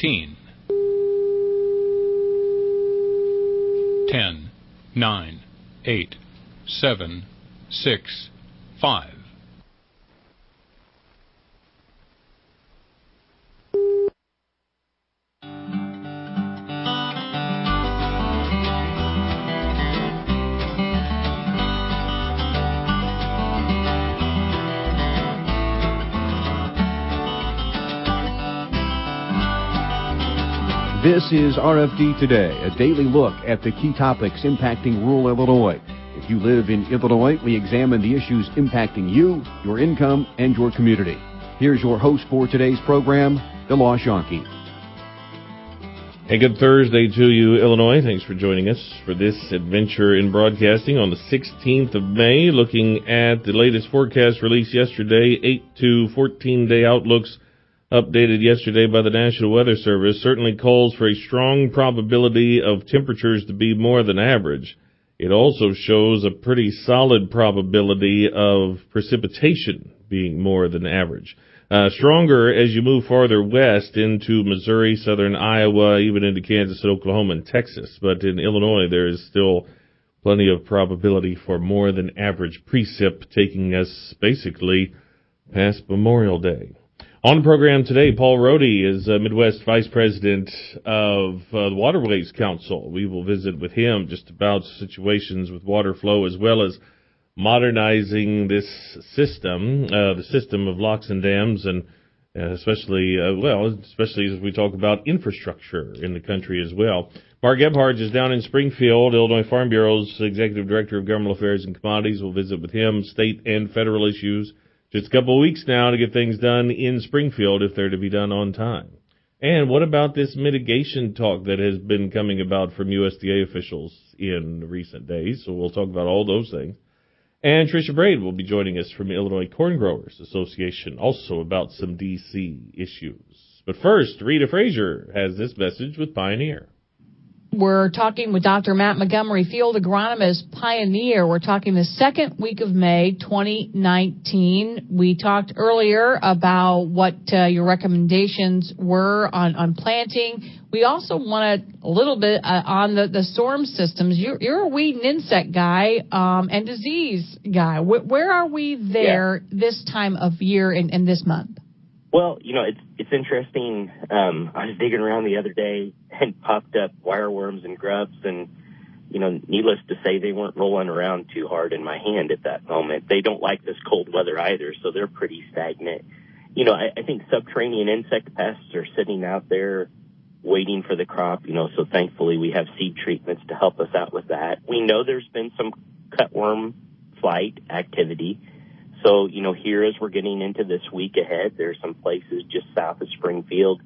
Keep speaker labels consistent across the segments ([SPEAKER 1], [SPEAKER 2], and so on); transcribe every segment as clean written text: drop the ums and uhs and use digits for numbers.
[SPEAKER 1] 15, 10, 9, 8, 7, 6, 5.
[SPEAKER 2] This is RFD Today, a daily look at the key topics impacting rural Illinois. If you live in Illinois, we examine the issues impacting you, your income, and your community. Here's your host for today's program, Bill Shonky.
[SPEAKER 3] Hey, good Thursday to you, Illinois. Thanks for joining us for this adventure in broadcasting on the 16th of May, looking at the latest forecast released yesterday, 8 to 14-day outlooks updated yesterday by the National Weather Service, certainly calls for a strong probability of temperatures to be more than average. It also shows a pretty solid probability of precipitation being more than average. Stronger as you move farther west into Missouri, southern Iowa, even into Kansas, Oklahoma, and Texas. But in Illinois, there is still plenty of probability for more than average precip, taking us basically past Memorial Day. On the program today, Paul Rohde is Midwest Vice President of the Waterways Council. We will visit with him just about situations with water flow as well as modernizing this system, the system of locks and dams, and especially as we talk about infrastructure in the country as well. Mark Gebhardt is down in Springfield. Illinois Farm Bureau's Executive Director of Governmental Affairs and Commodities. We'll visit with him, state and federal issues. Just a couple of weeks now to get things done in Springfield if they're to be done on time. And what about this mitigation talk that has been coming about from USDA officials in recent days? So we'll talk about all those things. And Tricia Braid will be joining us from Illinois Corn Growers Association, also about some D.C. issues. But first, Rita Frazier has this message with Pioneer.
[SPEAKER 4] We're talking with Dr. Matt Montgomery, field agronomist, Pioneer. We're talking the second week of May, 2019. We talked earlier about what your recommendations were on planting. We also wanted a little bit on the storm systems. You're a weed and insect guy and disease guy. Where are we there this time of year and this month?
[SPEAKER 5] Well, it's interesting. I was digging around the other day and popped up wireworms and grubs, and, needless to say, they weren't rolling around too hard in my hand at that moment. They don't like this cold weather either, so they're pretty stagnant. I think subterranean insect pests are sitting out there waiting for the crop, so thankfully we have seed treatments to help us out with that. We know there's been some cutworm flight activity. So, here as we're getting into this week ahead, there's some places just south of Springfield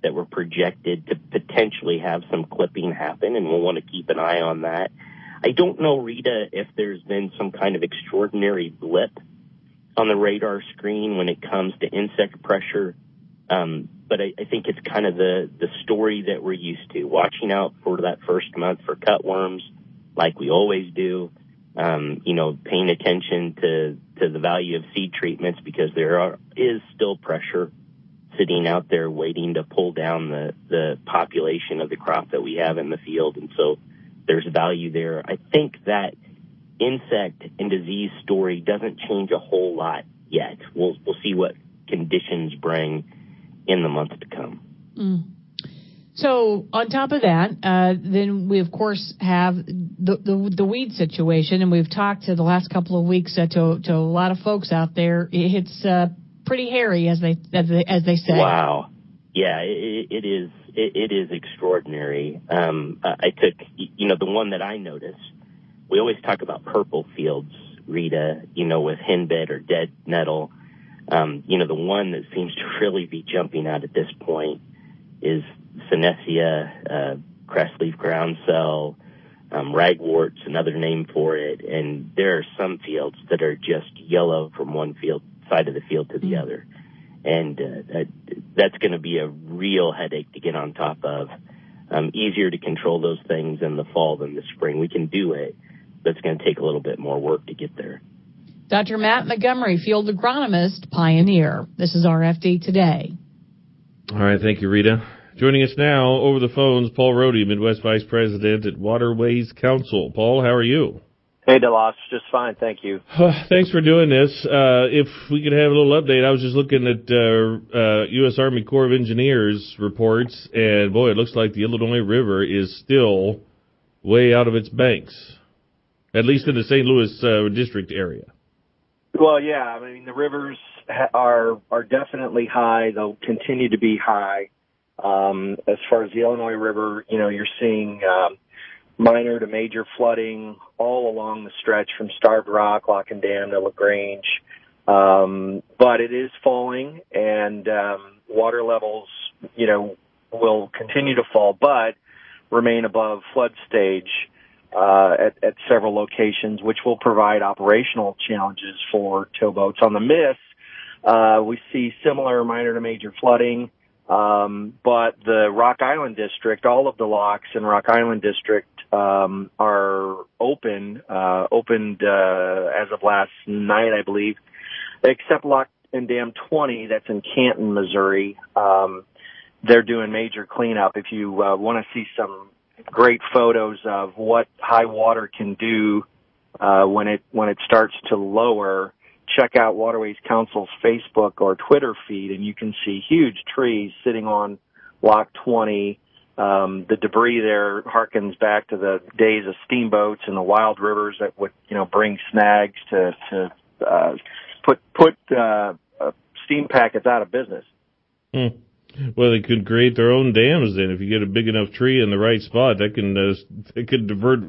[SPEAKER 5] that were projected to potentially have some clipping happen, and we'll want to keep an eye on that. I don't know, Rita, if there's been some kind of extraordinary blip on the radar screen when it comes to insect pressure, but I think it's kind of the story that we're used to, watching out for that first month for cutworms like we always do. Paying attention to the value of seed treatments because there is still pressure sitting out there waiting to pull down the population of the crop that we have in the field. And so there's value there. I think that insect and disease story doesn't change a whole lot yet. We'll see what conditions bring in the months to come.
[SPEAKER 4] So on top of that, then we, of course, have the weed situation, and we've talked to the last couple of weeks to a lot of folks out there. It's pretty hairy, as they say.
[SPEAKER 5] Wow. Yeah, it is extraordinary. I took, the one that I noticed, we always talk about purple fields, Rita, with henbit or dead nettle. The one that seems to really be jumping out at this point is Senecia, crestleaf ground cell, ragwort's another name for it, and there are some fields that are just yellow from one side of the field to the other, and that's going to be a real headache to get on top of. Easier to control those things in the fall than the spring. We can do it, but it's going to take a little bit more work to get there.
[SPEAKER 4] Dr. Matt Montgomery, field agronomist, Pioneer. This is RFD Today.
[SPEAKER 3] All right, thank you, Rita. Joining us now over the phones, Paul Rohde, Midwest Vice President at Waterways Council. Paul, how are you?
[SPEAKER 6] Hey, DeLoss, just fine, thank you.
[SPEAKER 3] Thanks for doing this. If we could have a little update, I was just looking at U.S. Army Corps of Engineers reports, and boy, it looks like the Illinois River is still way out of its banks, at least in the St. Louis district area.
[SPEAKER 6] Well, yeah, I mean, the rivers are definitely high. They'll continue to be high. As far as the Illinois River, you're seeing minor to major flooding all along the stretch from Starved Rock, Lock and Dam to LaGrange. But it is falling, and water levels, will continue to fall, but remain above flood stage at several locations, which will provide operational challenges for towboats. On the Miss, we see similar minor to major flooding, but the Rock Island District, all of the locks in Rock Island District are opened as of last night, I believe, except Lock and Dam 20, that's in Canton, Missouri. They're doing major cleanup. If you want to see some great photos of what high water can do when it starts to lower, check out Waterways Council's Facebook or Twitter feed, and you can see huge trees sitting on Lock 20. The debris there harkens back to the days of steamboats and the wild rivers that would, bring snags to put steam packets out of business.
[SPEAKER 3] Well, they could create their own dams then. If you get a big enough tree in the right spot, that could divert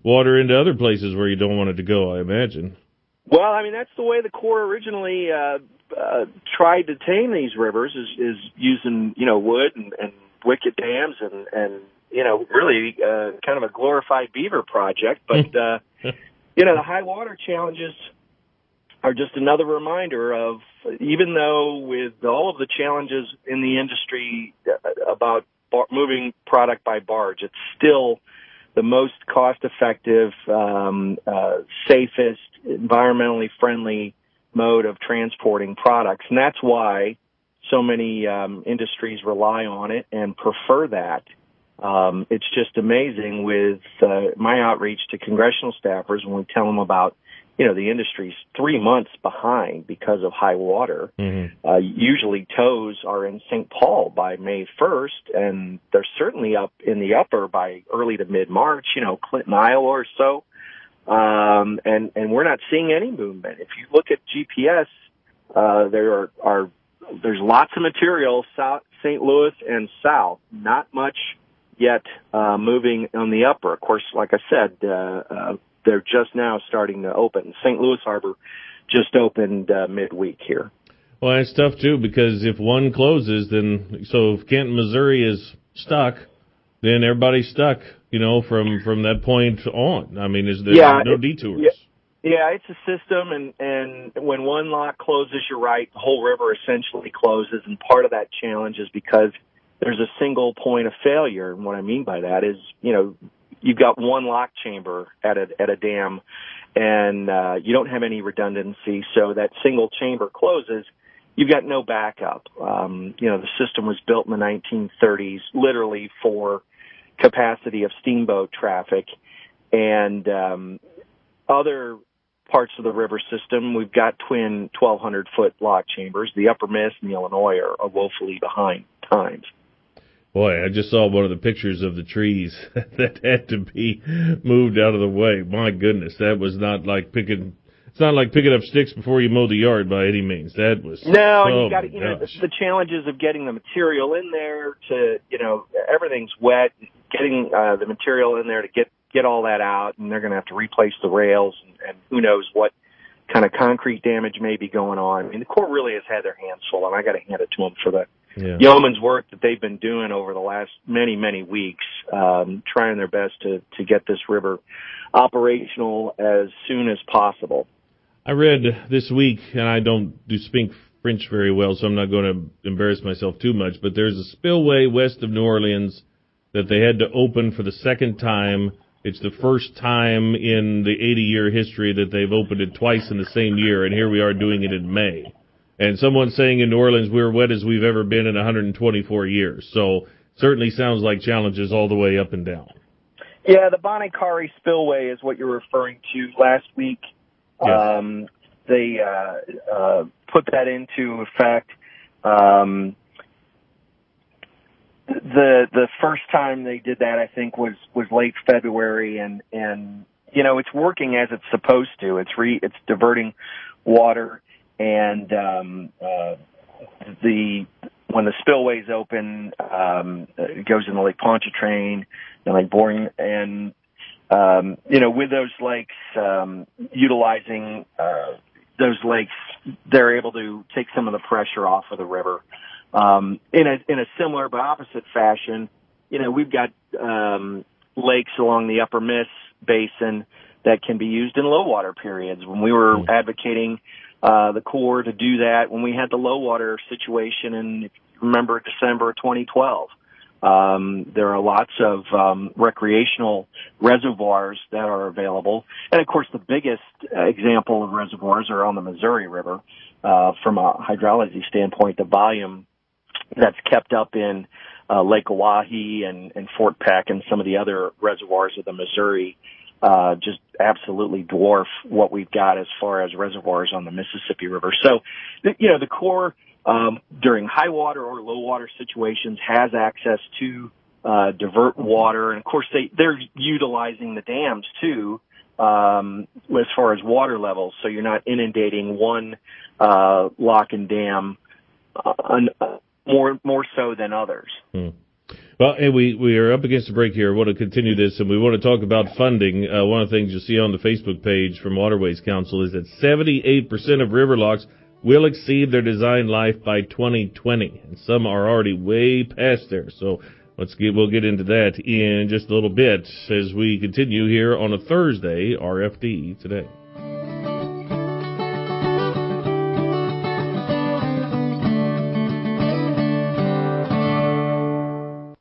[SPEAKER 3] water into other places where you don't want it to go, I imagine.
[SPEAKER 6] Well, I mean, that's the way the Corps originally tried to tame these rivers is using, wood and wicket dams and really kind of a glorified beaver project. But, the high water challenges are just another reminder of, even though with all of the challenges in the industry about moving product by barge, it's still the most cost-effective, safest, environmentally friendly mode of transporting products. And that's why so many industries rely on it and prefer that. It's just amazing with my outreach to congressional staffers when we tell them about, the industry's 3 months behind because of high water. Usually tows are in St. Paul by May 1st, and they're certainly up in the upper by early to mid-March, Clinton, Iowa or so. And we're not seeing any movement. If you look at GPS, there's lots of material south St. Louis and south, not much yet moving on the upper. Of course, like I said, they're just now starting to open. St. Louis Harbor just opened midweek here.
[SPEAKER 3] Well, that's tough, too, because if one closes, so if Canton, Missouri is stuck, then everybody's stuck, from that point on. I mean, there's no detours.
[SPEAKER 6] Yeah, it's a system, and when one lock closes, you're right, the whole river essentially closes, and part of that challenge is because there's a single point of failure. And what I mean by that is, you've got one lock chamber at a dam, and you don't have any redundancy, so that single chamber closes, you've got no backup. The system was built in the 1930s, literally for capacity of steamboat traffic, and other parts of the river system, we've got twin 1,200-foot lock chambers. The Upper Miss and the Illinois are woefully behind times.
[SPEAKER 3] Boy, I just saw one of the pictures of the trees that had to be moved out of the way. My goodness, that was not like picking. It's not like picking up sticks before you mow the yard by any means. That was
[SPEAKER 6] you got the challenges of getting the material in there to everything's wet, getting the material in there to get all that out, and they're going to have to replace the rails, and who knows what kind of concrete damage may be going on. I mean, the Corps really has had their hands full, and I got to hand it to them for the yeoman's work that they've been doing over the last many, many weeks, trying their best to get this river operational as soon as possible.
[SPEAKER 3] I read this week, and I don't speak French very well, so I'm not going to embarrass myself too much, but there's a spillway west of New Orleans that they had to open for the second time. It's the first time in the 80-year history that they've opened it twice in the same year, and here we are doing it in May. And someone's saying in New Orleans we're wet as we've ever been in 124 years. So certainly sounds like challenges all the way up and down.
[SPEAKER 6] Yeah, the Bonnet-Carré spillway is what you're referring to. Last week,
[SPEAKER 3] Yes.
[SPEAKER 6] they put that into effect. The first time they did that, I think, was late February, and it's working as it's supposed to. It's diverting water, and when the spillways open, it goes into Lake Pontchartrain and Lake Boring, and with those lakes, utilizing those lakes, they're able to take some of the pressure off of the river. In a similar but opposite fashion, we've got lakes along the Upper Miss Basin that can be used in low water periods. When we were advocating the Corps to do that, when we had the low water situation in, if you remember, December of 2012, there are lots of recreational reservoirs that are available. And, of course, the biggest example of reservoirs are on the Missouri River. From a hydrology standpoint, the volume that's kept up in Lake Oahe and Fort Peck and some of the other reservoirs of the Missouri just absolutely dwarf what we've got as far as reservoirs on the Mississippi River. So, the Corps, during high water or low water situations, has access to divert water. And, of course, they're utilizing the dams, too, as far as water levels, so you're not inundating one lock and dam more so than others.
[SPEAKER 3] Well, hey, we are up against the break here. I want to continue this, and we want to talk about funding. One of the things you'll see on the Facebook page from Waterways Council is that 78% of river locks will exceed their design life by 2020, and some are already way past there. So we'll get into that in just a little bit as we continue here on a Thursday, RFD Today.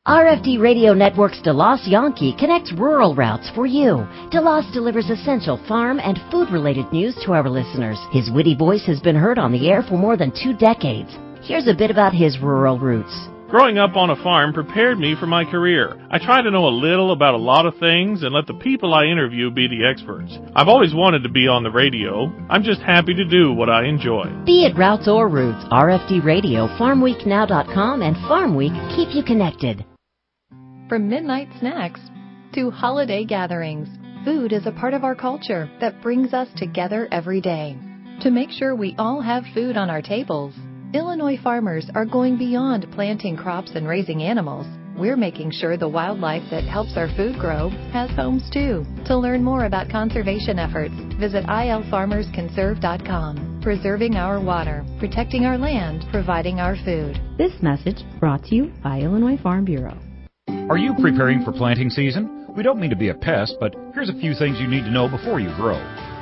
[SPEAKER 7] RFD Radio Network's DeLoss Yankee connects rural routes for you. DeLoss delivers essential farm and food-related news to our listeners. His witty voice has been heard on the air for more than 2 decades. Here's a bit about his rural roots.
[SPEAKER 8] Growing up on a farm prepared me for my career. I try to know a little about a lot of things and let the people I interview be the experts. I've always wanted to be on the radio. I'm just happy to do what I enjoy.
[SPEAKER 7] Be it routes or roots, RFD Radio, FarmWeekNow.com, and Farm Week keep you connected.
[SPEAKER 9] From midnight snacks to holiday gatherings, food is a part of our culture that brings us together every day. To make sure we all have food on our tables, Illinois farmers are going beyond planting crops and raising animals. We're making sure the wildlife that helps our food grow has homes too. To learn more about conservation efforts, visit ilfarmersconserve.com. Preserving our water, protecting our land, providing our food.
[SPEAKER 10] This message brought to you by Illinois Farm Bureau.
[SPEAKER 11] Are you preparing for planting season? We don't mean to be a pest, but here's a few things you need to know before you grow.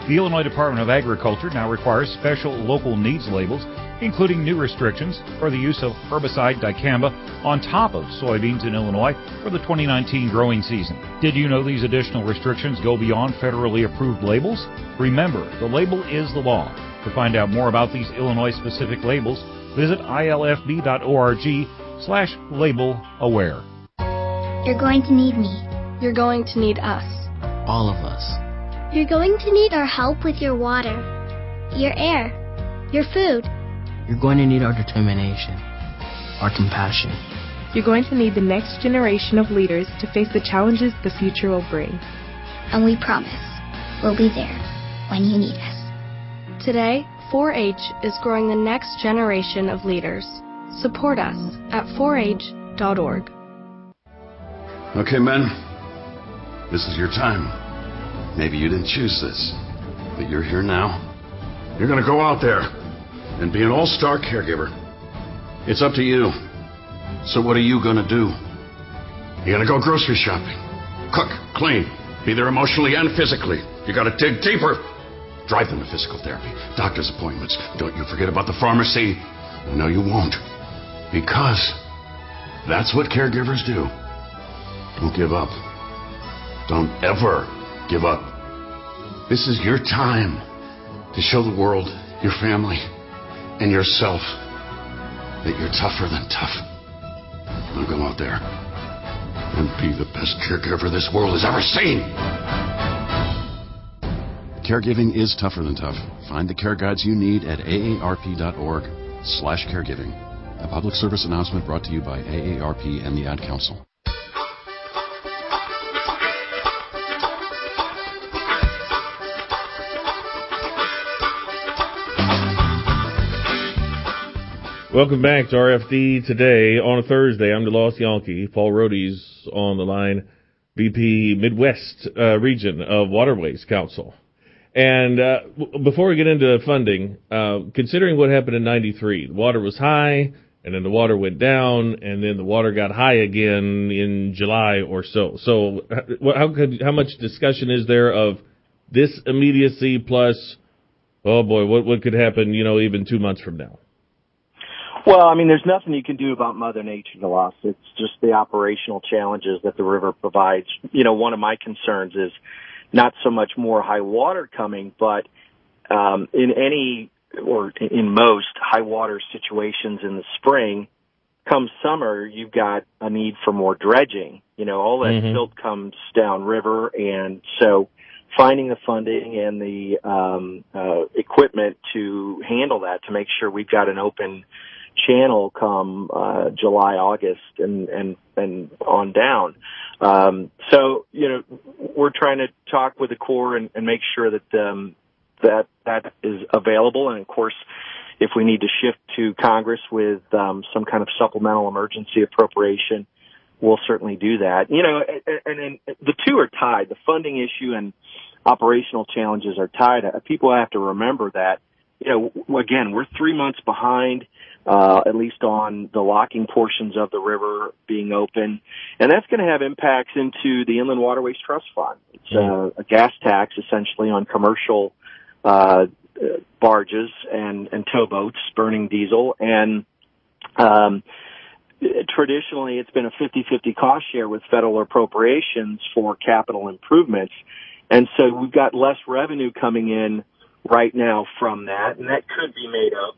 [SPEAKER 11] The Illinois Department of Agriculture now requires special local needs labels, including new restrictions for the use of herbicide dicamba on top of soybeans in Illinois for the 2019 growing season. Did you know these additional restrictions go beyond federally approved labels? Remember, the label is the law. To find out more about these Illinois-specific labels, visit ilfb.org/label-aware.
[SPEAKER 12] You're going to need me.
[SPEAKER 13] You're going to need us.
[SPEAKER 14] All of us.
[SPEAKER 12] You're going to need our help with your water, your air, your food.
[SPEAKER 14] You're going to need our determination, our compassion.
[SPEAKER 13] You're going to need the next generation of leaders to face the challenges the future will bring.
[SPEAKER 12] And we promise we'll be there when you need us.
[SPEAKER 13] Today, 4-H is growing the next generation of leaders. Support us at 4h.org.
[SPEAKER 15] Okay, men, this is your time. Maybe you didn't choose this, but you're here now. You're going to go out there and be an all-star caregiver. It's up to you. So what are you going to do? You're going to go grocery shopping, cook, clean, be there emotionally and physically. You got to dig deeper. Drive them to physical therapy, doctor's appointments. Don't you forget about the pharmacy. No, you won't. Because that's what caregivers do. Don't give up. Don't ever give up. This is your time to show the world, your family, and yourself that you're tougher than tough. Now go out there and be the best caregiver this world has ever seen. Caregiving is tougher than tough. Find the care guides you need at aarp.org/caregiving. A public service announcement brought to you by AARP and the Ad Council.
[SPEAKER 3] Welcome back to RFD Today on a Thursday. I'm the Lost Yankee. Paul Rohde's on the line, VP Midwest Region of Waterways Council. And before we get into funding, considering what happened in 93, the water was high, and then the water went down, and then the water got high again in July or so. So how much discussion is there of this immediacy plus, oh boy, what could happen, even 2 months from now?
[SPEAKER 6] Well, I mean, there's nothing you can do about Mother Nature, DeLoss. It's just the operational challenges that the river provides. One of my concerns is not so much more high water coming, but in most high water situations in the spring, come summer, you've got a need for more dredging. All that silt comes downriver, and so finding the funding and the equipment to handle that, to make sure we've got an open channel come July, August, and on down. So we're trying to talk with the Corps and make sure that that is available. And of course, if we need to shift to Congress with some kind of supplemental emergency appropriation, we'll certainly do that. And then the two are tied. The funding issue and operational challenges are tied. People have to remember that. Again, we're 3 months behind, at least on the locking portions of the river being open. And that's going to have impacts into the Inland Waterways Trust Fund. It's a gas tax, essentially, on commercial barges and towboats burning diesel. And traditionally, it's been a 50-50 cost share with federal appropriations for capital improvements. And so we've got less revenue coming in right now from that, and that could be made up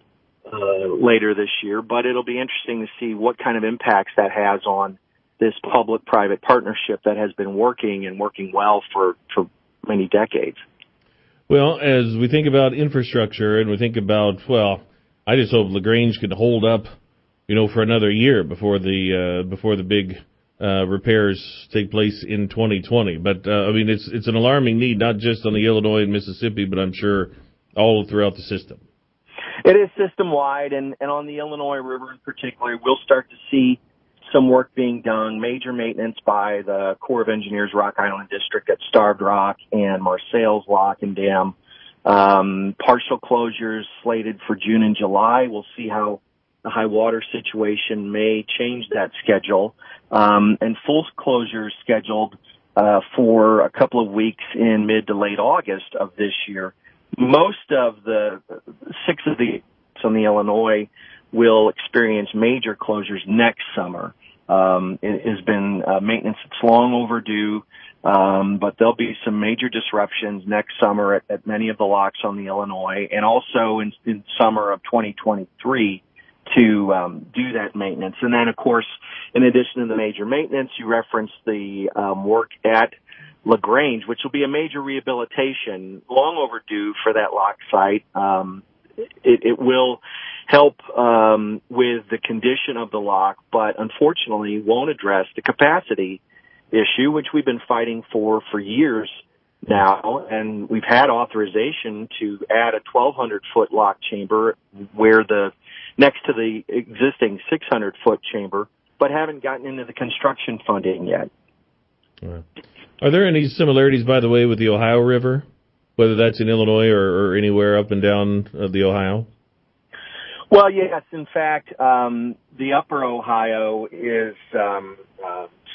[SPEAKER 6] later this year, but it'll be interesting to see what kind of impacts that has on this public-private partnership that has been working well for many decades.
[SPEAKER 3] Well, as we think about infrastructure and we think about, I just hope LaGrange could hold up, for another year before the big repairs take place in 2020. But, it's an alarming need, not just on the Illinois and Mississippi, but I'm sure all throughout the system.
[SPEAKER 6] It is system-wide, and on the Illinois River in particular, we'll start to see some work being done, major maintenance by the Corps of Engineers Rock Island District at Starved Rock and Marseilles Lock and Dam. Partial closures slated for June and July. We'll see how the high water situation may change that schedule. And full closures scheduled for a couple of weeks in mid to late August of this year. Most of the 6 of the on the Illinois will experience major closures next summer. It has been maintenance that's long overdue, but there'll be some major disruptions next summer at many of the locks on the Illinois, and also in summer of 2023 to do that maintenance. And then, of course, in addition to the major maintenance, you referenced the work at LaGrange, which will be a major rehabilitation, long overdue for that lock site. It will help with the condition of the lock, but unfortunately won't address the capacity issue, which we've been fighting for years now. And we've had authorization to add a 1,200-foot lock chamber next to the existing 600-foot chamber, but haven't gotten into the construction funding yet.
[SPEAKER 3] Right. Are there any similarities, by the way, with the Ohio River, whether that's in Illinois or anywhere up and down the Ohio?
[SPEAKER 6] Well, yes. In fact, the Upper Ohio is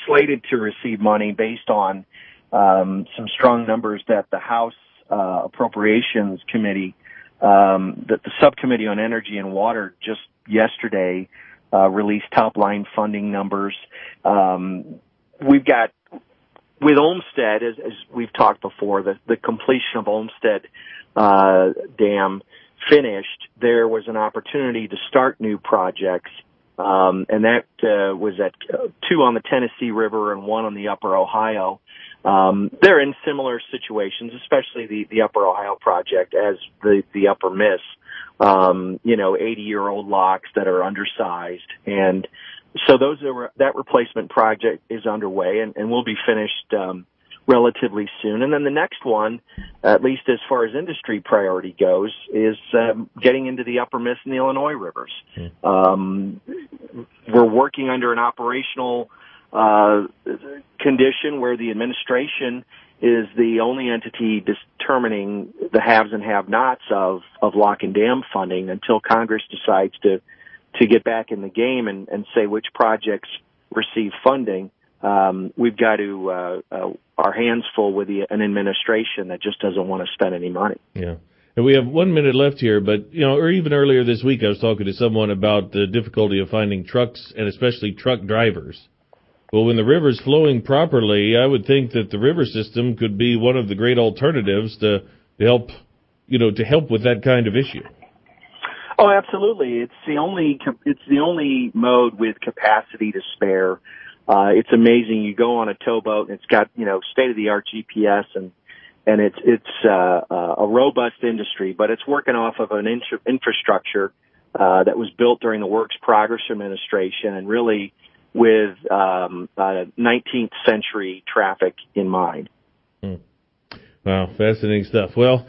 [SPEAKER 6] slated to receive money based on some strong numbers that the House Appropriations Committee, that the Subcommittee on Energy and Water just yesterday released top-line funding numbers. We've got, with Olmsted, as we've talked before, the completion of Olmsted Dam finished, there was an opportunity to start new projects and that was at 2 on the Tennessee River and 1 on the Upper Ohio. They're in similar situations, especially the Upper Ohio project as the Upper Miss. 80-year-old locks that are undersized, and so that replacement project is underway and will be finished relatively soon. And then the next one, at least as far as industry priority goes, is getting into the Upper Miss and the Illinois rivers. We're working under an operational condition where the administration is the only entity determining the haves and have-nots of lock and dam funding until Congress decides to get back in the game and say which projects receive funding. We've got to our hands full with an administration that just doesn't want to spend any money.
[SPEAKER 3] Yeah. And we have 1 minute left here, but, or even earlier this week I was talking to someone about the difficulty of finding trucks and especially truck drivers. Well, when the river's flowing properly, I would think that the river system could be one of the great alternatives to help with that kind of issue.
[SPEAKER 6] Oh, absolutely. It's the only mode with capacity to spare. It's amazing. You go on a towboat and it's got, state-of-the-art GPS and it's a robust industry, but it's working off of an infrastructure that was built during the Works Progress Administration and really with 19th century traffic in mind.
[SPEAKER 3] Wow, fascinating stuff. Well,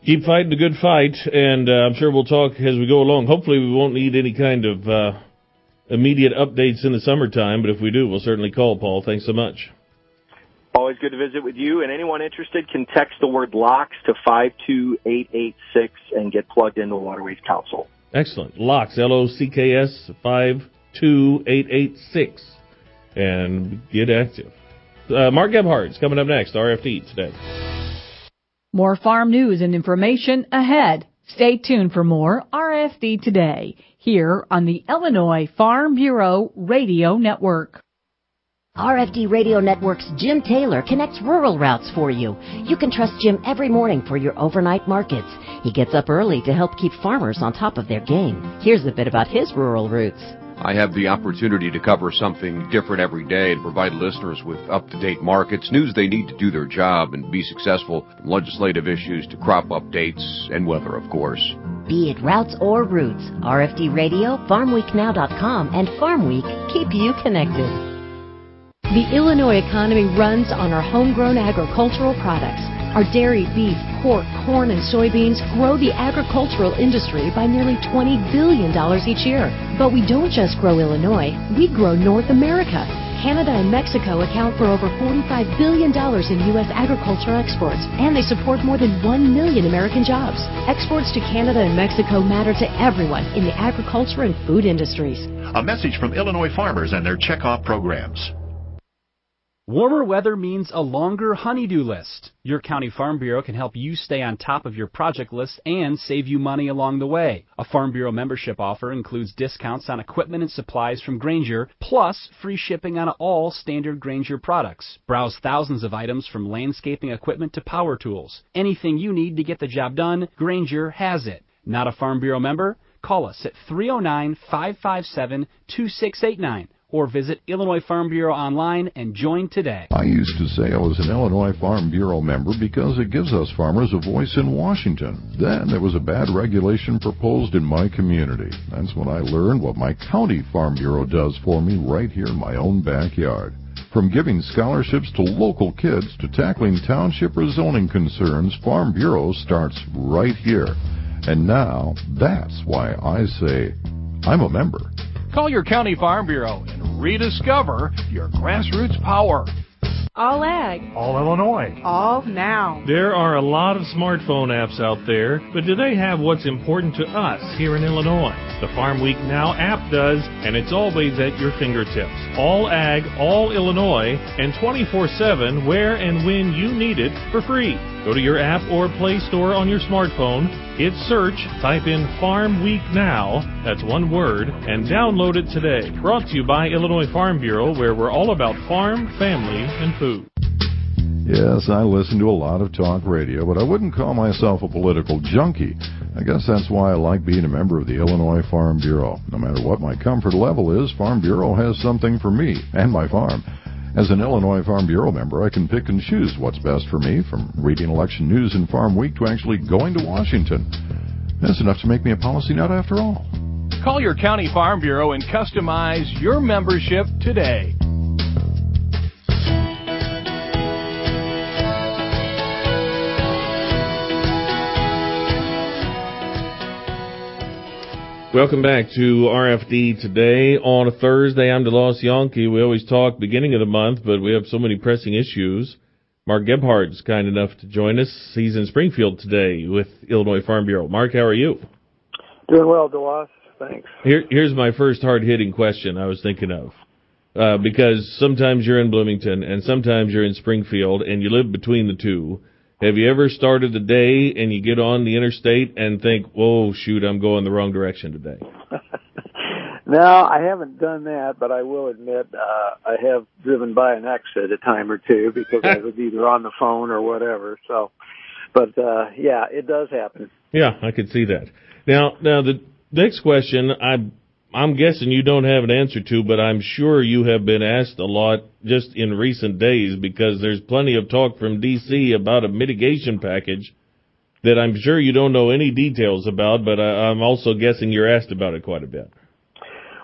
[SPEAKER 3] keep fighting the good fight, and I'm sure we'll talk as we go along. Hopefully we won't need any kind of immediate updates in the summertime, but if we do, we'll certainly call, Paul. Thanks so much.
[SPEAKER 6] Always good to visit with you, and anyone interested can text the word LOCKS to 52886 and get plugged into the Waterways Council.
[SPEAKER 3] Excellent. LOCKS, LOCKS, 52886, and get active. Mark Gebhardt's coming up next, RFD Today.
[SPEAKER 4] More farm news and information ahead. Stay tuned for more RFD Today here on the Illinois Farm Bureau Radio Network.
[SPEAKER 7] RFD Radio Network's Jim Taylor connects rural routes for you. You can trust Jim every morning for your overnight markets. He gets up early to help keep farmers on top of their game. Here's a bit about his rural routes.
[SPEAKER 2] I have the opportunity to cover something different every day to provide listeners with up-to-date markets, news they need to do their job and be successful, from legislative issues to crop updates and weather, of course.
[SPEAKER 7] Be it routes or routes, RFD Radio, FarmWeekNow.com, and Farm Week keep you connected.
[SPEAKER 16] The Illinois economy runs on our homegrown agricultural products. Our dairy, beef, pork, corn, and soybeans grow the agricultural industry by nearly $20 billion each year. But we don't just grow Illinois, we grow North America. Canada and Mexico account for over $45 billion in U.S. agricultural exports, and they support more than 1 million American jobs. Exports to Canada and Mexico matter to everyone in the agriculture and food industries.
[SPEAKER 17] A message from Illinois farmers and their checkoff programs.
[SPEAKER 18] Warmer weather means a longer honeydew list. Your county farm bureau can help you stay on top of your project list and save you money along the way. A Farm Bureau membership offer includes discounts on equipment and supplies from Grainger, plus free shipping on all standard Grainger products. Browse thousands of items from landscaping equipment to power tools. Anything you need to get the job done, Grainger has it. Not a Farm Bureau member? Call us at 309-557-2689. or visit Illinois Farm Bureau online and join today.
[SPEAKER 19] I used to say I was an Illinois Farm Bureau member because it gives us farmers a voice in Washington. Then there was a bad regulation proposed in my community. That's when I learned what my county Farm Bureau does for me right here in my own backyard. From giving scholarships to local kids to tackling township or zoning concerns, Farm Bureau starts right here. And now, that's why I say I'm a member.
[SPEAKER 11] Call your county farm bureau and rediscover your grassroots power.
[SPEAKER 20] All Ag.
[SPEAKER 8] All Illinois.
[SPEAKER 20] All Now.
[SPEAKER 8] There are a lot of smartphone apps out there, but do they have what's important to us here in Illinois? The Farm Week Now app does, and it's always at your fingertips. All Ag, all Illinois, and 24/7 where and when you need it for free. Go to your app or Play Store on your smartphone, hit search, type in Farm Week Now, that's one word, and download it today. Brought to you by Illinois Farm Bureau, where we're all about farm, family, and food.
[SPEAKER 19] Yes, I listen to a lot of talk radio, but I wouldn't call myself a political junkie. I guess that's why I like being a member of the Illinois Farm Bureau. No matter what my comfort level is, Farm Bureau has something for me and my farm. As an Illinois Farm Bureau member, I can pick and choose what's best for me, from reading election news in Farm Week to actually going to Washington. That's enough to make me a policy nut after all.
[SPEAKER 21] Call your county farm bureau and customize your membership today.
[SPEAKER 3] Welcome back to RFD today on a Thursday. I'm DeLoss Yankee. We always talk beginning of the month, but we have so many pressing issues. Mark Gebhardt's kind enough to join us. He's in Springfield today with Illinois Farm Bureau. Mark, how are you?
[SPEAKER 22] Doing well, DeLoss. Thanks.
[SPEAKER 3] Here's my first hard-hitting question I was thinking of. Because sometimes you're in Bloomington and sometimes you're in Springfield and you live between the two. Have you ever started the day and you get on the interstate and think, whoa, shoot, I'm going the wrong direction today?
[SPEAKER 22] No, I haven't done that, but I will admit I have driven by an exit a time or two because I was either on the phone or whatever. So, but yeah, it does happen.
[SPEAKER 3] Yeah, I could see that. Now the next question, I'm guessing you don't have an answer to, but I'm sure you have been asked a lot just in recent days because there's plenty of talk from D.C. about a mitigation package that I'm sure you don't know any details about, but I'm also guessing you're asked about it quite a bit.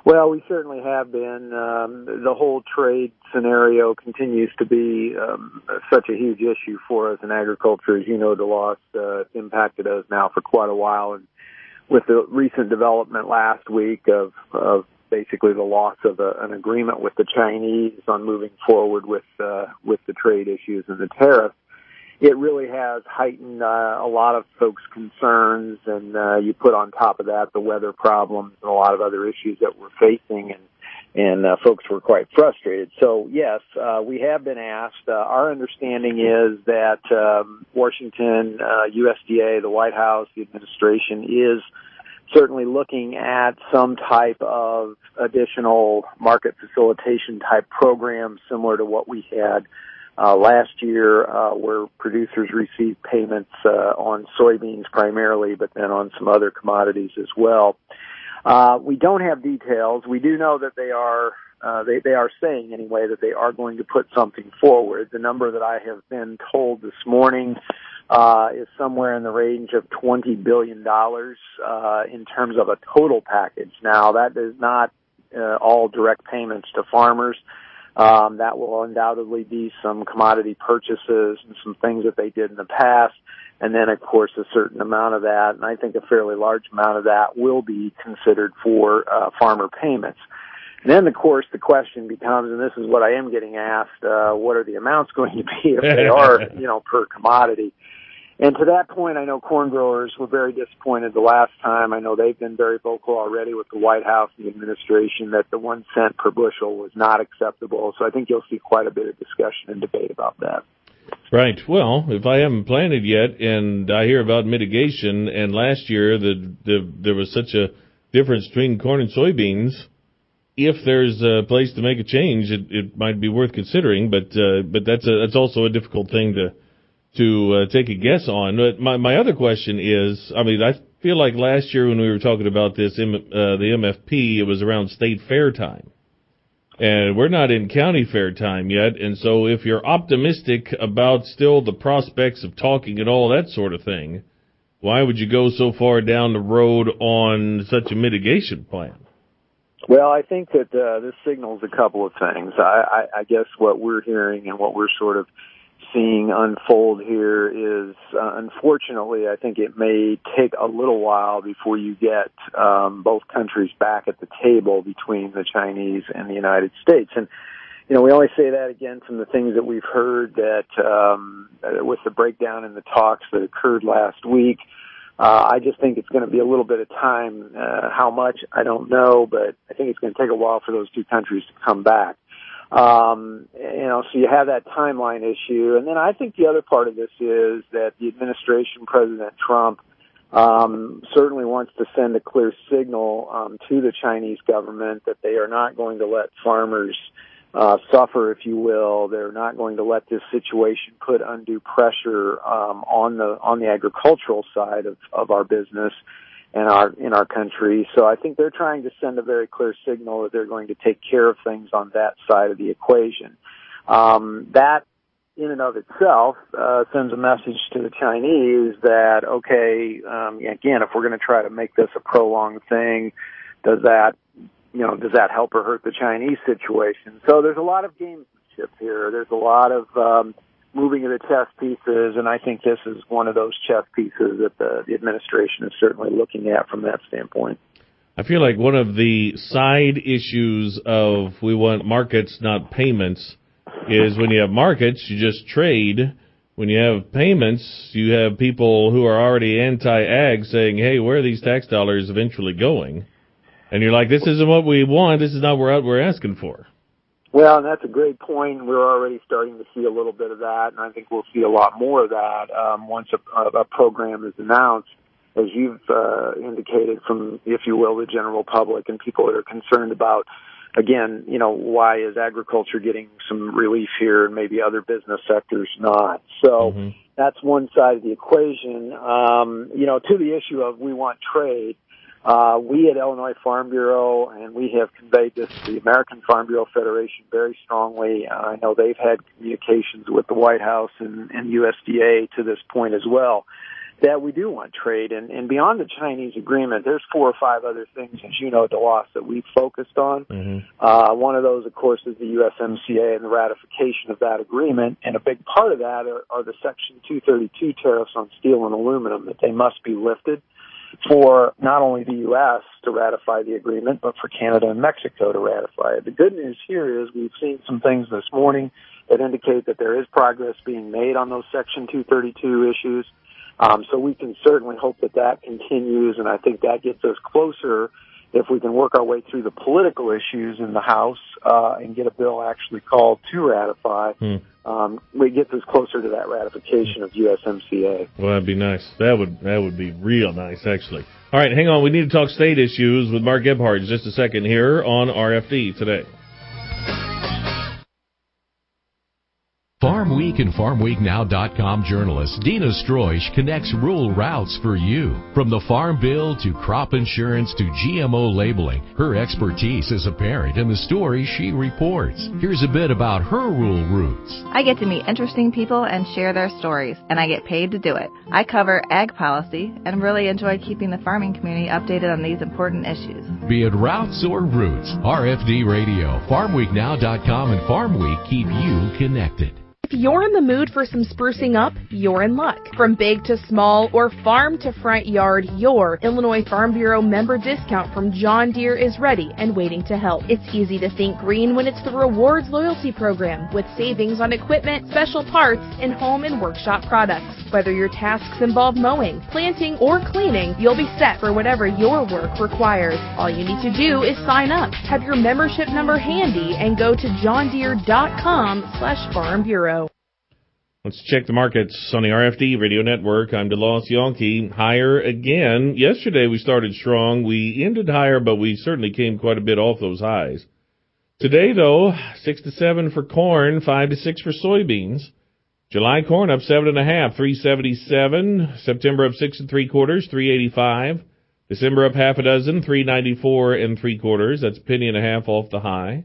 [SPEAKER 22] Well, we certainly have been. The whole trade scenario continues to be such a huge issue for us in agriculture. As you know, DeLoss, it's impacted us now for quite a while, and with the recent development last week of basically the loss of an agreement with the Chinese on moving forward with the trade issues and the tariffs, it really has heightened a lot of folks' concerns, and you put on top of that the weather problems and a lot of other issues that we're facing, and folks were quite frustrated. So, yes, we have been asked. Our understanding is that Washington, USDA, the White House, the administration is certainly looking at some type of additional market facilitation type program similar to what we had last year, where producers received payments on soybeans primarily, but then on some other commodities as well. We don't have details. We do know that they are saying anyway that they are going to put something forward. The number that I have been told this morning is somewhere in the range of $20 billion in terms of a total package. Now, that is not all direct payments to farmers. That will undoubtedly be some commodity purchases and some things that they did in the past. And then, of course, a certain amount of that, and I think a fairly large amount of that, will be considered for farmer payments. And then, of course, the question becomes, and this is what I am getting asked, what are the amounts going to be if they are, per commodity? And to that point, I know corn growers were very disappointed the last time. I know they've been very vocal already with the White House and the administration that the 1 cent per bushel was not acceptable. So I think you'll see quite a bit of discussion and debate about that.
[SPEAKER 3] Right. Well, if I haven't planted yet and I hear about mitigation, and last year there was such a difference between corn and soybeans, if there's a place to make a change, it might be worth considering. But that's also a difficult thing to take a guess on. But my other question is, I mean, I feel like last year when we were talking about this, the MFP, it was around state fair time. And we're not in county fair time yet. And so if you're optimistic about still the prospects of talking and all that sort of thing, why would you go so far down the road on such a mitigation plan?
[SPEAKER 22] Well, I think that this signals a couple of things. I guess what we're hearing and what we're sort of seeing unfold here is, unfortunately, I think it may take a little while before you get both countries back at the table between the Chinese and the United States. And, we only say that again from the things that we've heard that with the breakdown in the talks that occurred last week. I just think it's going to be a little bit of time. How much, I don't know, but I think it's going to take a while for those two countries to come back. So you have that timeline issue. And then I think the other part of this is that the administration, President Trump, certainly wants to send a clear signal to the Chinese government that they are not going to let farmers suffer, if you will. They're not going to let this situation put undue pressure on the agricultural side of our business and in our country. So I think they're trying to send a very clear signal that they're going to take care of things on that side of the equation. That in and of itself sends a message to the Chinese that, okay, again, if we're going to try to make this a prolonged thing, does that help or hurt the Chinese situation? So there's a lot of gamesmanship here. There's a lot of moving of the chess pieces, and I think this is one of those chess pieces that the administration is certainly looking at from that standpoint.
[SPEAKER 3] I feel like one of the side issues of we want markets, not payments, is when you have markets, you just trade. When you have payments, you have people who are already anti-ag saying, hey, where are these tax dollars eventually going? And you're like, this isn't what we want. This is not what we're asking for.
[SPEAKER 22] Well, and that's a great point. We're already starting to see a little bit of that, and I think we'll see a lot more of that once a program is announced, as you've indicated from, if you will, the general public and people that are concerned about, again, why is agriculture getting some relief here and maybe other business sectors not? So that's one side of the equation. To the issue of we want trade, we at Illinois Farm Bureau, and we have conveyed this to the American Farm Bureau Federation very strongly. I know they've had communications with the White House and USDA to this point as well, that we do want trade. And beyond the Chinese agreement, there's 4 or 5 other things, as you know, DeLoss, that we've focused on. One of those, of course, is the USMCA and the ratification of that agreement. And a big part of that are the Section 232 tariffs on steel and aluminum, that they must be lifted for not only the U.S. to ratify the agreement, but for Canada and Mexico to ratify it. The good news here is we've seen some things this morning that indicate that there is progress being made on those Section 232 issues. So we can certainly hope that that continues, and I think that gets us closer, if we can work our way through the political issues in the House and get a bill actually called to ratify. We get us closer to that ratification of USMCA.
[SPEAKER 3] Well, that'd be nice. That would be real nice, actually. All right, hang on. We need to talk state issues with Mark Gebhardt in just a second here on RFD Today.
[SPEAKER 1] Farm Week and FarmWeekNow.com journalist Dina Stroish connects rural routes for you. From the Farm Bill to crop insurance to GMO labeling, her expertise is apparent in the stories she reports. Here's a bit about her rural roots.
[SPEAKER 5] I get to meet interesting people and share their stories, and I get paid to do it. I cover ag policy and really enjoy keeping the farming community updated on these important issues.
[SPEAKER 1] Be it routes or roots, RFD Radio, FarmWeekNow.com, and Farm Week keep you connected.
[SPEAKER 20] If you're in the mood for some sprucing up, you're in luck. From big to small or farm to front yard, your Illinois Farm Bureau member discount from John Deere is ready and waiting to help. It's easy to think green when it's the Rewards Loyalty Program with savings on equipment, special parts, and home and workshop products. Whether your tasks involve mowing, planting, or cleaning, you'll be set for whatever your work requires. All you need to do is sign up, have your membership number handy, and go to johndeere.com/Farm Bureau.
[SPEAKER 3] Let's check the markets on the RFD Radio Network. I'm DeLoss Yankee. Higher again. Yesterday we started strong. We ended higher, but we certainly came quite a bit off those highs. Today, though, 6 to 7 for corn, 5 to 6 for soybeans. July corn up 7.5, 377. September up 6 3/4, 385. December up half a dozen, 394 3/4. That's a penny and a half off the high.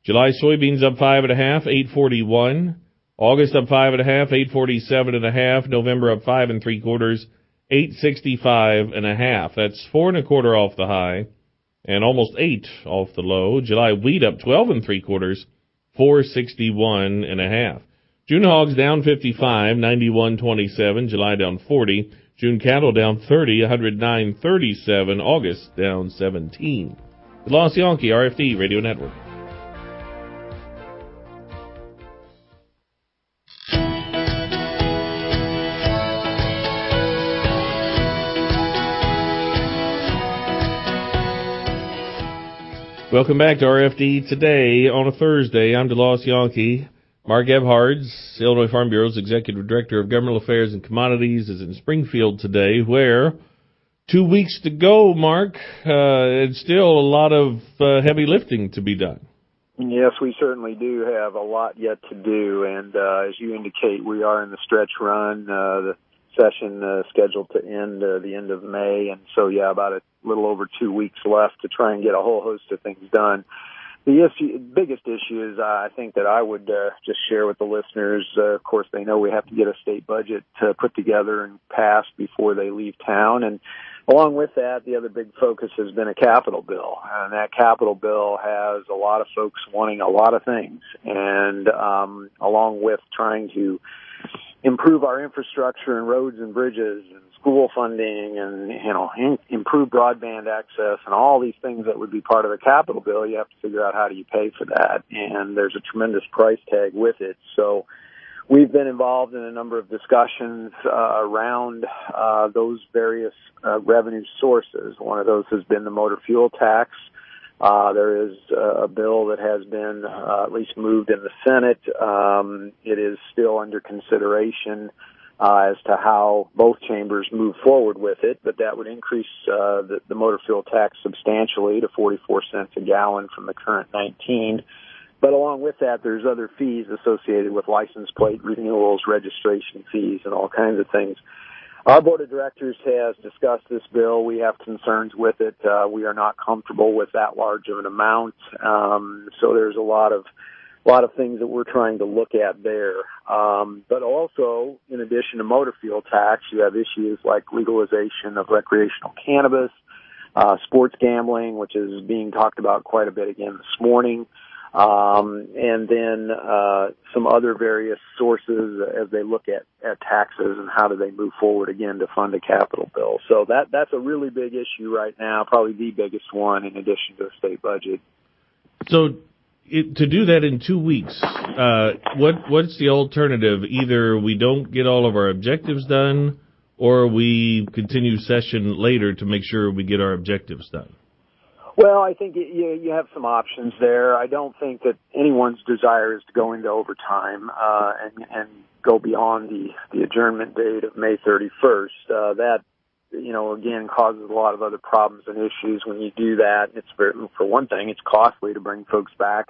[SPEAKER 3] July soybeans up 5.5, 841. August up 5.5, 847.5. November up 5 3/4, 865.5. That's 4 1/4 off the high, and almost 8 off the low. July wheat up 12 3/4, 461.5. June hogs down 55, 91.27. July down 40. June cattle down 30, 109.37. August down 17. DeLoss Yankee, RFD Radio Network. Welcome back to RFD Today on a Thursday. I'm DeLoss Yankee. Mark Gebhardt, Illinois Farm Bureau's Executive Director of Governmental Affairs and Commodities, is in Springfield today, where 2 weeks to go, Mark. It's still a lot of heavy lifting to be done.
[SPEAKER 22] Yes, we certainly do have a lot yet to do, and as you indicate, we are in the stretch run. The session scheduled to end the end of May, and so, about a little over 2 weeks left to try and get a whole host of things done. The biggest issue is, I think, that I would just share with the listeners. Of course, they know we have to get a state budget put together and passed before they leave town. And along with that, the other big focus has been a capital bill. And that capital bill has a lot of folks wanting a lot of things. And along with trying to improve our infrastructure and roads and bridges and school funding and, improve broadband access and all these things that would be part of the capital bill, you have to figure out how do you pay for that. And there's a tremendous price tag with it. So we've been involved in a number of discussions around those various revenue sources. One of those has been the motor fuel tax. There is a bill that has been at least moved in the Senate. It is still under consideration as to how both chambers move forward with it, but that would increase the motor fuel tax substantially to 44 cents a gallon from the current 19. But along with that, there's other fees associated with license plate renewals, registration fees, and all kinds of things. Our board of directors has discussed this bill. We have concerns with it. We are not comfortable with that large of an amount. So there's a lot of things that we're trying to look at there. But also, in addition to motor fuel tax, you have issues like legalization of recreational cannabis, sports gambling, which is being talked about quite a bit again this morning. And then some other various sources as they look at taxes and how do they move forward again to fund a capital bill. So that's a really big issue right now, probably the biggest one in addition to the state budget.
[SPEAKER 3] So to do that in 2 weeks, what's the alternative? Either we don't get all of our objectives done, or we continue session later to make sure we get our objectives done.
[SPEAKER 22] Well, I think you have some options there. I don't think that anyone's desire is to go into overtime and go beyond the adjournment date of May 31st. That, again, causes a lot of other problems and issues when you do that. For one thing, it's costly to bring folks back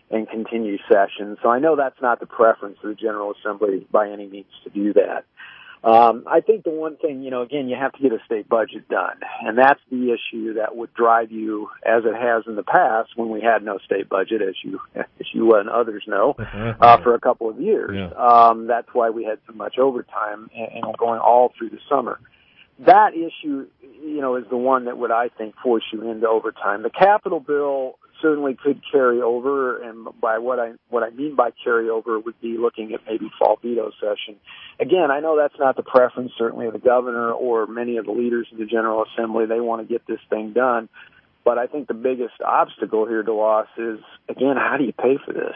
[SPEAKER 22] and continue sessions. So I know that's not the preference of the General Assembly by any means to do that. I think the one thing, again, you have to get a state budget done, and that's the issue that would drive you, as it has in the past when we had no state budget, as you and others know, for a couple of years. Yeah. That's why we had so much overtime and going all through the summer. That issue, is the one that would, I think, force you into overtime. The capital bill certainly could carry over, and by what I mean by carry over would be looking at maybe fall veto session. Again, I know that's not the preference, certainly, of the governor or many of the leaders of the General Assembly. They want to get this thing done. But I think the biggest obstacle here, DeLoss, is, again, how do you pay for this?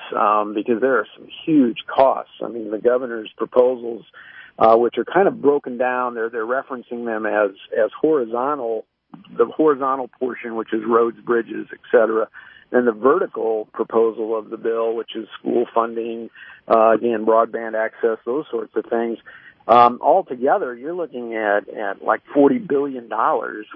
[SPEAKER 22] Because there are some huge costs. I mean, the governor's proposals, which are kind of broken down, they're referencing them as horizontal, the horizontal portion, which is roads, bridges, et cetera, and the vertical proposal of the bill, which is school funding, again, broadband access, those sorts of things. Altogether, you're looking at like $40 billion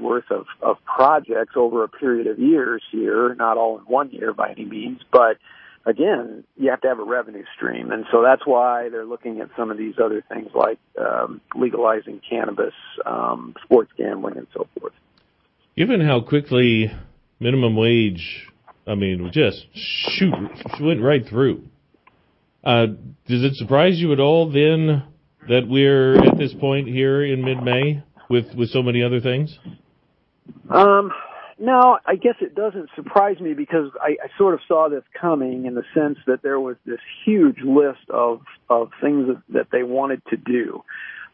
[SPEAKER 22] worth of projects over a period of years here, not all in 1 year by any means, but again, you have to have a revenue stream. And so that's why they're looking at some of these other things like legalizing cannabis, sports gambling, and so forth.
[SPEAKER 3] Given how quickly minimum wage, just went right through, does it surprise you at all then that we're at this point here in mid-May with so many other things?
[SPEAKER 22] No, I guess it doesn't surprise me because I sort of saw this coming in the sense that there was this huge list of things that they wanted to do.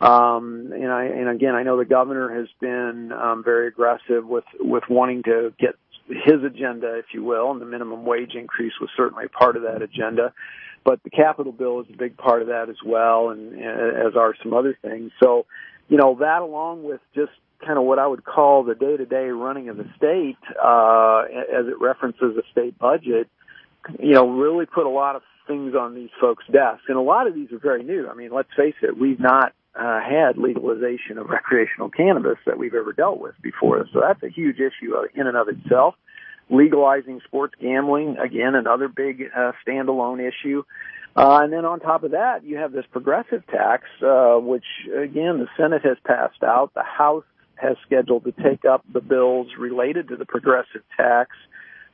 [SPEAKER 22] And again, I know the governor has been very aggressive with wanting to get his agenda, if you will, and the minimum wage increase was certainly part of that agenda. But the capital bill is a big part of that as well, and as are some other things. So, that along with just kind of what I would call the day-to-day running of the state, as it references the state budget, really put a lot of things on these folks' desks. And a lot of these are very new. I mean, let's face it, we've not had legalization of recreational cannabis that we've ever dealt with before. So that's a huge issue in and of itself. legalizing sports gambling, again, another big standalone issue. And then on top of that, you have this progressive tax, which, again, the Senate has passed out. The House has scheduled to take up the bills related to the progressive tax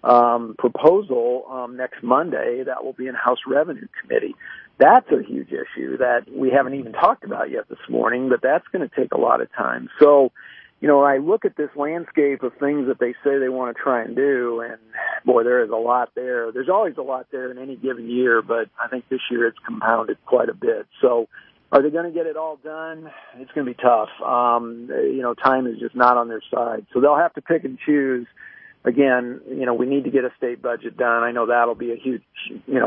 [SPEAKER 22] proposal next Monday. That will be in House Revenue Committee. That's a huge issue that we haven't even talked about yet this morning, but that's going to take a lot of time. So, I look at this landscape of things that they say they want to try and do, and boy, there is a lot there. There's always a lot there in any given year, but I think this year it's compounded quite a bit. So are they going to get it all done? It's going to be tough. Time is just not on their side. So they'll have to pick and choose. Again, we need to get a state budget done. I know that'll be a huge,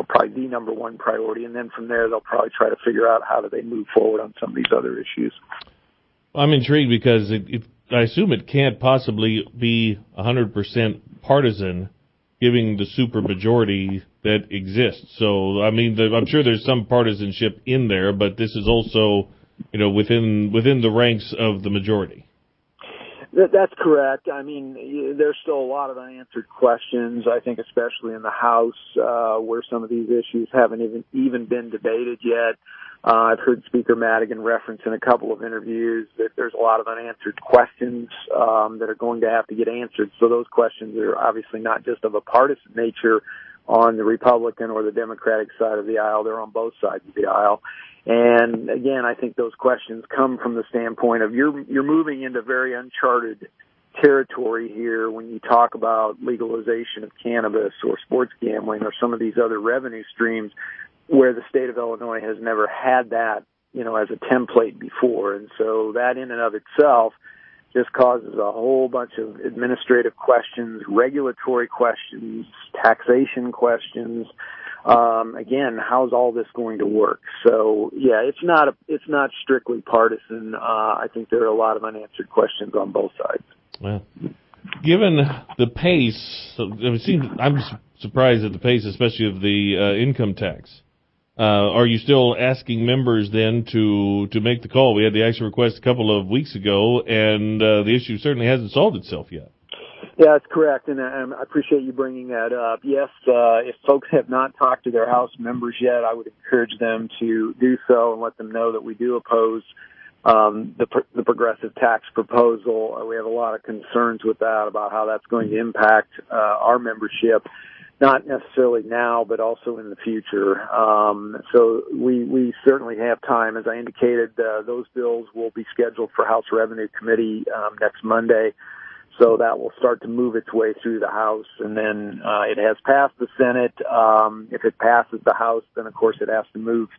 [SPEAKER 22] probably the number one priority. And then from there, they'll probably try to figure out how do they move forward on some of these other issues.
[SPEAKER 3] I'm intrigued because I assume it can't possibly be 100% partisan, given the supermajority that exists. So, I'm sure there's some partisanship in there, but this is also, within the ranks of the majority.
[SPEAKER 22] That's correct. There's still a lot of unanswered questions, I think, especially in the House, where some of these issues haven't even been debated yet. I've heard Speaker Madigan reference in a couple of interviews that there's a lot of unanswered questions that are going to have to get answered. So those questions are obviously not just of a partisan nature on the Republican or the Democratic side of the aisle. They're on both sides of the aisle. And again, I think those questions come from the standpoint of you're moving into very uncharted territory here when you talk about legalization of cannabis or sports gambling or some of these other revenue streams where the state of Illinois has never had that, as a template before. And so that in and of itself just causes a whole bunch of administrative questions, regulatory questions, taxation questions. Again, how's all this going to work? So, yeah, it's not strictly partisan. I think there are a lot of unanswered questions on both sides.
[SPEAKER 3] Well, given the pace, I'm surprised at the pace, especially of the income tax. Are you still asking members then to make the call? We had the action request a couple of weeks ago, and the issue certainly hasn't solved itself yet.
[SPEAKER 22] Yeah, that's correct, and I appreciate you bringing that up. Yes, if folks have not talked to their House members yet, I would encourage them to do so and let them know that we do oppose the progressive tax proposal. We have a lot of concerns with that about how that's going to impact our membership. Not necessarily now, but also in the future. So we certainly have time. As I indicated, those bills will be scheduled for House Revenue Committee next Monday. So that will start to move its way through the House. And then it has passed the Senate. If it passes the House, then, of course, it has to move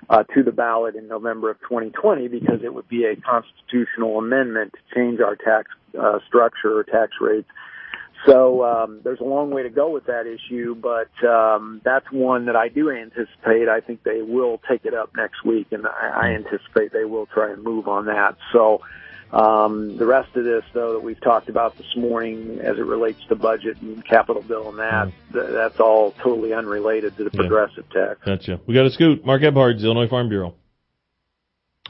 [SPEAKER 22] to the ballot in November of 2020 because it would be a constitutional amendment to change our tax structure or tax rates. So there's a long way to go with that issue, but that's one that I do anticipate. I think they will take it up next week, and I anticipate they will try and move on that. So the rest of this, though, that we've talked about this morning as it relates to budget and capital bill and that's all totally unrelated to the progressive tax.
[SPEAKER 3] Gotcha. We got a scoot. Mark Ebhard's Illinois Farm Bureau.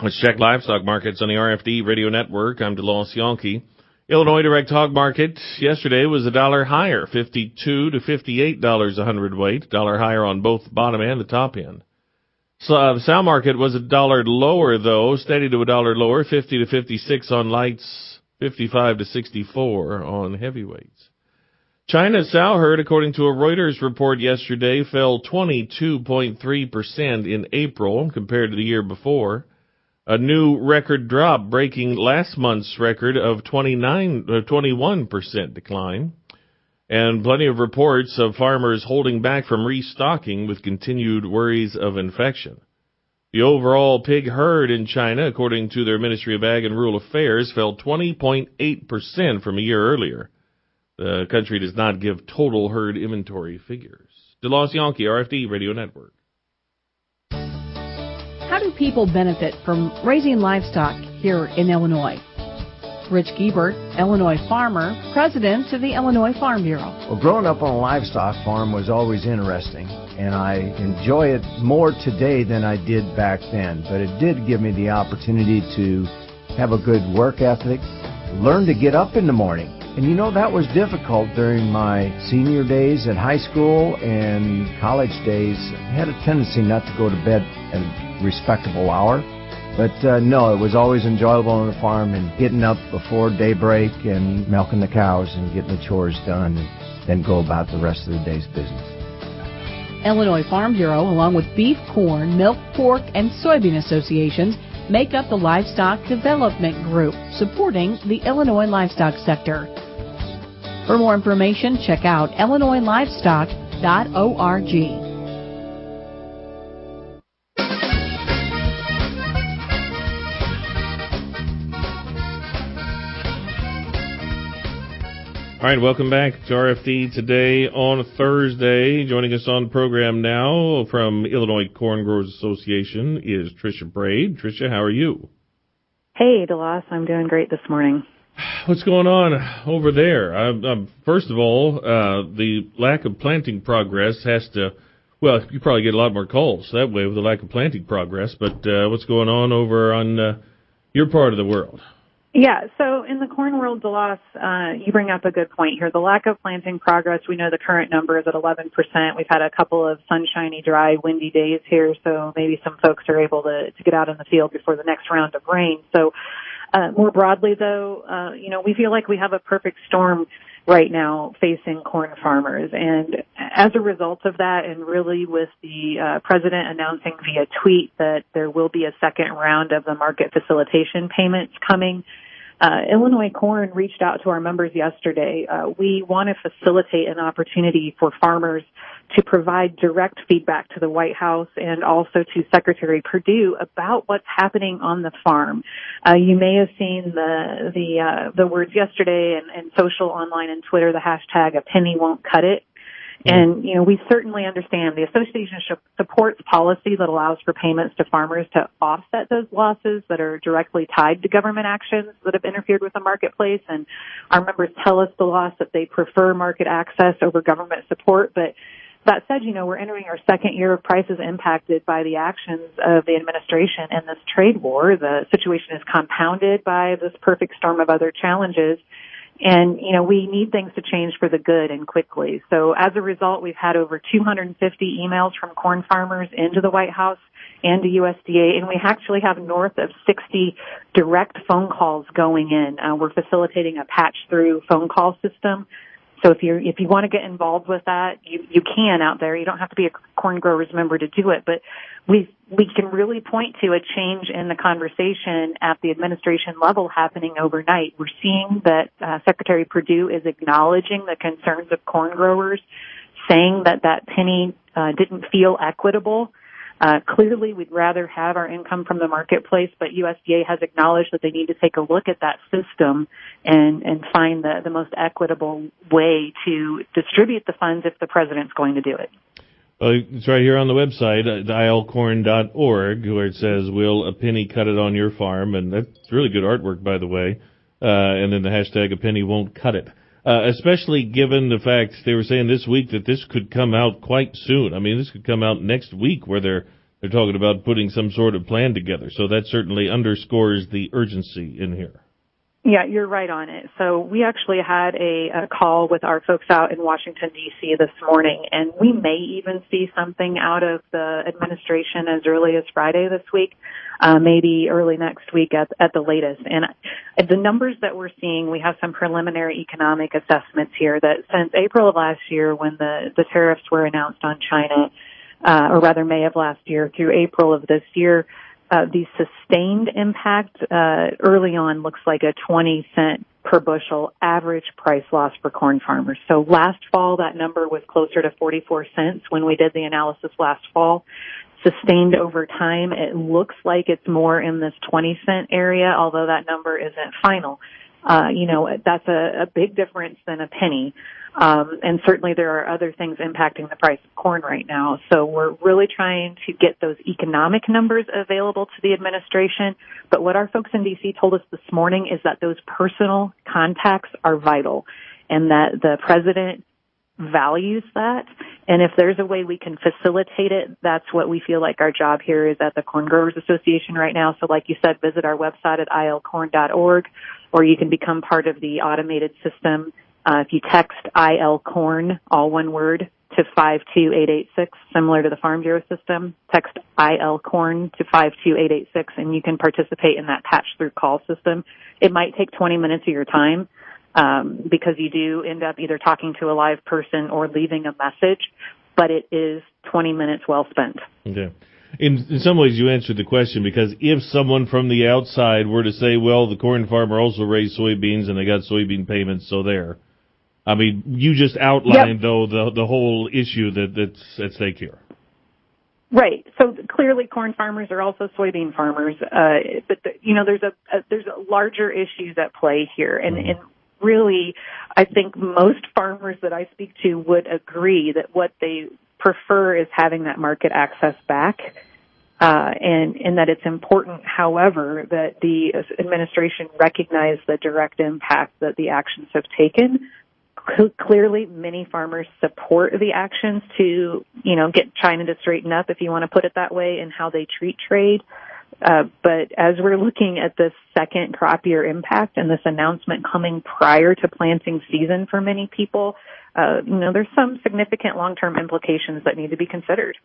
[SPEAKER 3] Let's check livestock markets on the RFD Radio Network. I'm DeLoss Yankee. Illinois direct hog market yesterday was $1 higher, $52 to $58 a hundredweight, $1 higher on both the bottom and the top end. So the sow market was $1 lower though, steady to $1 lower, 50 to 56 on lights, 55 to 64 on heavyweights. China's sow herd, according to a Reuters report yesterday, fell 22.3% in April compared to the year before. A new record drop, breaking last month's record of 21% decline. And plenty of reports of farmers holding back from restocking with continued worries of infection. The overall pig herd in China, according to their Ministry of Ag and Rural Affairs, fell 20.8% from a year earlier. The country does not give total herd inventory figures. DeLoss Yankee, RFD Radio Network.
[SPEAKER 4] How do people benefit from raising livestock here in Illinois? Rich Giebert, Illinois farmer, president of the Illinois Farm Bureau.
[SPEAKER 9] Well, growing up on a livestock farm was always interesting, and I enjoy it more today than I did back then. But it did give me the opportunity to have a good work ethic, learn to get up in the morning, And that was difficult during my senior days at high school and college days. I had a tendency not to go to bed at a respectable hour. But no, it was always enjoyable on the farm and getting up before daybreak and milking the cows and getting the chores done and then go about the rest of the day's business.
[SPEAKER 4] Illinois Farm Bureau, along with beef, corn, milk, pork, and soybean associations, make up the Livestock Development Group, supporting the Illinois livestock sector. For more information, check out illinoislivestock.org.
[SPEAKER 3] All right, welcome back to RFD today on Thursday. Joining us on the program now from Illinois Corn Growers Association is Tricia Braid. Tricia, how are you?
[SPEAKER 10] Hey, DeLoss, I'm doing great this morning.
[SPEAKER 3] What's going on over there? First of all, the lack of planting progress has to, well, you probably get a lot more calls that way with the lack of planting progress, but what's going on over on your part of the world?
[SPEAKER 10] Yeah, so in the corn world, DeLoss, you bring up a good point here. The lack of planting progress, we know the current number is at 11%. We've had a couple of sunshiny, dry, windy days here, so maybe some folks are able to get out in the field before the next round of rain. So more broadly, though, we feel like we have a perfect storm right now facing corn farmers. And as a result of that, and really with the president announcing via tweet that there will be a second round of the market facilitation payments coming, Illinois Corn reached out to our members yesterday. We want to facilitate an opportunity for farmers to provide direct feedback to the White House and also to Secretary Perdue about what's happening on the farm. You may have seen the words yesterday and social, online, and Twitter, the hashtag "A penny won't cut it." And, we certainly understand the association supports policy that allows for payments to farmers to offset those losses that are directly tied to government actions that have interfered with the marketplace. And our members tell us, the loss, that they prefer market access over government support. But that said, we're entering our second year of prices impacted by the actions of the administration in this trade war. The situation is compounded by this perfect storm of other challenges. And, we need things to change for the good and quickly. So as a result, we've had over 250 emails from corn farmers into the White House and to USDA, and we actually have north of 60 direct phone calls going in. We're facilitating a patch-through phone call system. So if you want to get involved with that, you can out there. You don't have to be a Corn Growers member to do it, but we can really point to a change in the conversation at the administration level happening overnight. We're seeing that Secretary Perdue is acknowledging the concerns of corn growers, saying that penny didn't feel equitable. Clearly, we'd rather have our income from the marketplace, but USDA has acknowledged that they need to take a look at that system and find the most equitable way to distribute the funds if the president's going to do it.
[SPEAKER 3] It's right here on the website, dialcorn.org, where it says, "Will a penny cut it on your farm?" And that's really good artwork, by the way. And then the hashtag "A penny won't cut it." Especially given the fact they were saying this week that this could come out quite soon. I mean, this could come out next week, where they're talking about putting some sort of plan together. So that certainly underscores the urgency in here.
[SPEAKER 10] Yeah, you're right on it. So we actually had a call with our folks out in Washington, D.C. this morning, and we may even see something out of the administration as early as Friday this week, maybe early next week at the latest. And the numbers that we're seeing, we have some preliminary economic assessments here that since April of last year, when the tariffs were announced on China, or rather May of last year through April of this year, the sustained impact early on looks like a 20-cent per bushel average price loss for corn farmers. So last fall, that number was closer to 44 cents when we did the analysis last fall. Sustained over time, it looks like it's more in this 20-cent area, although that number isn't final. That's a big difference than a penny. And certainly there are other things impacting the price of corn right now. So we're really trying to get those economic numbers available to the administration. But what our folks in D.C. told us this morning is that those personal contacts are vital, and that the president values that. And if there's a way we can facilitate it, that's what we feel like our job here is at the Corn Growers Association right now. So like you said, visit our website at ilcorn.org, or you can become part of the automated system. If you text ILCorn, all one word, to 52886, similar to the Farm Bureau system, text ILCorn to 52886, and you can participate in that patch-through call system. It might take 20 minutes of your time, because you do end up either talking to a live person or leaving a message, but it is 20 minutes well spent.
[SPEAKER 3] Okay. In some ways, you answered the question, because if someone from the outside were to say, well, the corn farmer also raised soybeans and they got soybean payments, so there. I mean, you just outlined, though, the whole issue that's at stake here.
[SPEAKER 10] Right. So clearly, corn farmers are also soybean farmers, but there's a larger issues at play here, and really, I think most farmers that I speak to would agree that what they prefer is having that market access back, and that it's important, however, that the administration recognize the direct impact that the actions have taken. Clearly, many farmers support the actions to, get China to straighten up, if you want to put it that way, and how they treat trade. But as we're looking at this second crop year impact and this announcement coming prior to planting season for many people, there's some significant long-term implications that need to be considered.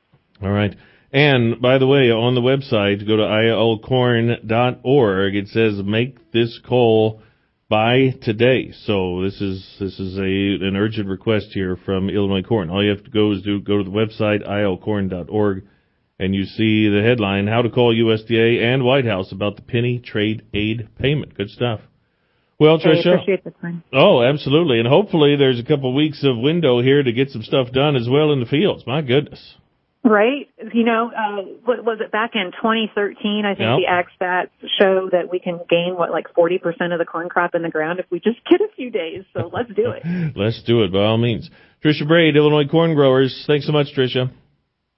[SPEAKER 3] All right. And, by the way, on the website, go to ilcorn.org. It says, make this call by today. So this is an urgent request here from Illinois Corn. All you have to go is go to the website, ilcorn.org, and you see the headline, How to Call USDA and White House About the Penny Trade Aid Payment. Good stuff. Well, Tricia.
[SPEAKER 10] I appreciate the time.
[SPEAKER 3] Oh, absolutely. And hopefully there's a couple of weeks of window here to get some stuff done as well in the fields. My goodness.
[SPEAKER 10] Right. What was it, back in 2013, I think the Ag Stats show that we can gain, 40% of the corn crop in the ground if we just get a few days. So let's do it.
[SPEAKER 3] Let's do it, by all means. Tricia Braid, Illinois Corn Growers. Thanks so much, Tricia.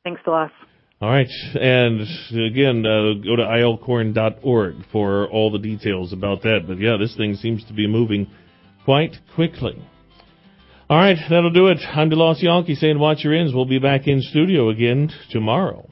[SPEAKER 10] Thanks, DeLoss.
[SPEAKER 3] All right. And again, go to ilcorn.org for all the details about that. But yeah, this thing seems to be moving quite quickly. All right, that'll do it. I'm DeLoss Yankee saying watch your ends. We'll be back in studio again tomorrow.